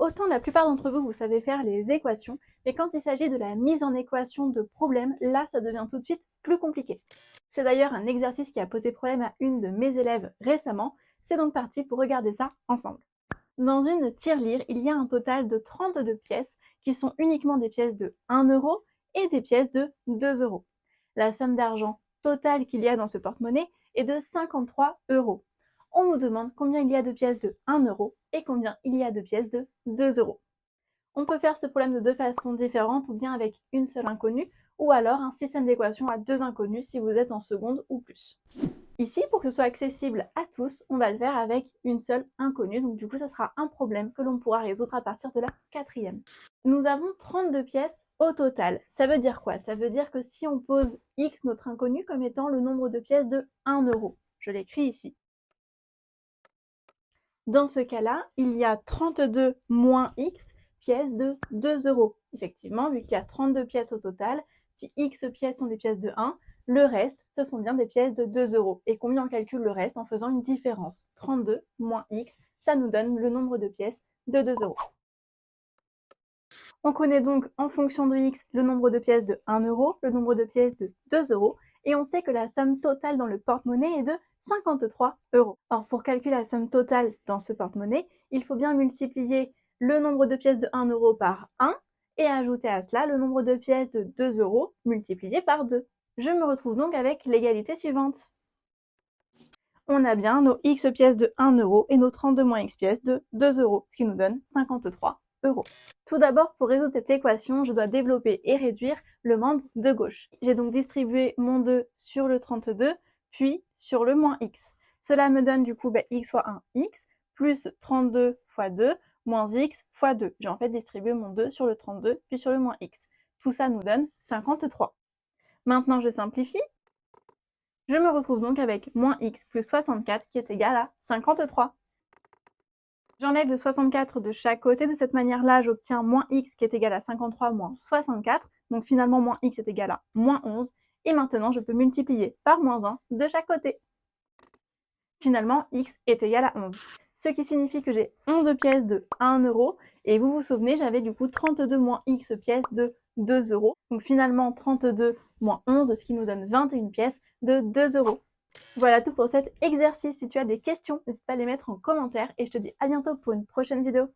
Autant la plupart d'entre vous, vous savez faire les équations, mais quand il s'agit de la mise en équation de problèmes, là, ça devient tout de suite plus compliqué. C'est d'ailleurs un exercice qui a posé problème à une de mes élèves récemment. C'est donc parti pour regarder ça ensemble. Dans une tirelire, il y a un total de 32 pièces qui sont uniquement des pièces de 1 euro et des pièces de 2 euros. La somme d'argent totale qu'il y a dans ce porte-monnaie est de 53 euros. On nous demande combien il y a de pièces de 1 euro et combien il y a de pièces de 2 euros. On peut faire ce problème de deux façons différentes, ou bien avec une seule inconnue, ou alors un système d'équation à deux inconnues si vous êtes en seconde ou plus. Ici, pour que ce soit accessible à tous, on va le faire avec une seule inconnue, donc du coup ça sera un problème que l'on pourra résoudre à partir de la quatrième. Nous avons 32 pièces au total. Ça veut dire quoi? Ça veut dire que si on pose x, notre inconnu, comme étant le nombre de pièces de 1 euro, je l'écris ici. Dans ce cas-là, il y a 32 moins x pièces de 2 euros. Effectivement, vu qu'il y a 32 pièces au total, si x pièces sont des pièces de 1, le reste, ce sont bien des pièces de 2 euros. Et combien on calcule le reste en faisant une différence? 32 moins x, ça nous donne le nombre de pièces de 2 euros. On connaît donc en fonction de x le nombre de pièces de 1 euro, le nombre de pièces de 2 euros, et on sait que la somme totale dans le porte-monnaie est de 53 euros. Or, pour calculer la somme totale dans ce porte-monnaie, il faut bien multiplier le nombre de pièces de 1 euro par 1 et ajouter à cela le nombre de pièces de 2 euros multiplié par 2. Je me retrouve donc avec l'égalité suivante. On a bien nos x pièces de 1 euro et nos 32 moins x pièces de 2 euros, ce qui nous donne 53 euros. Tout d'abord, pour résoudre cette équation, je dois développer et réduire le membre de gauche. J'ai donc distribué mon 2 sur le 32, puis sur le moins x. Cela me donne du coup x fois 1, x, plus 32 fois 2, moins x fois 2. J'ai en fait distribué mon 2 sur le 32, puis sur le moins x. Tout ça nous donne 53. Maintenant, je simplifie. Je me retrouve donc avec moins x plus 64 qui est égal à 53. J'enlève le 64 de chaque côté. De cette manière-là, j'obtiens moins x qui est égal à 53 moins 64. Donc finalement, moins x est égal à moins 11. Et maintenant, je peux multiplier par moins 1 de chaque côté. Finalement, x est égal à 11. Ce qui signifie que j'ai 11 pièces de 1 euro. Et vous vous souvenez, j'avais du coup 32 moins x pièces de 2 euros. Donc finalement, 32 moins 11, ce qui nous donne 21 pièces de 2 euros. Voilà tout pour cet exercice. Si tu as des questions, n'hésite pas à les mettre en commentaire et je te dis à bientôt pour une prochaine vidéo.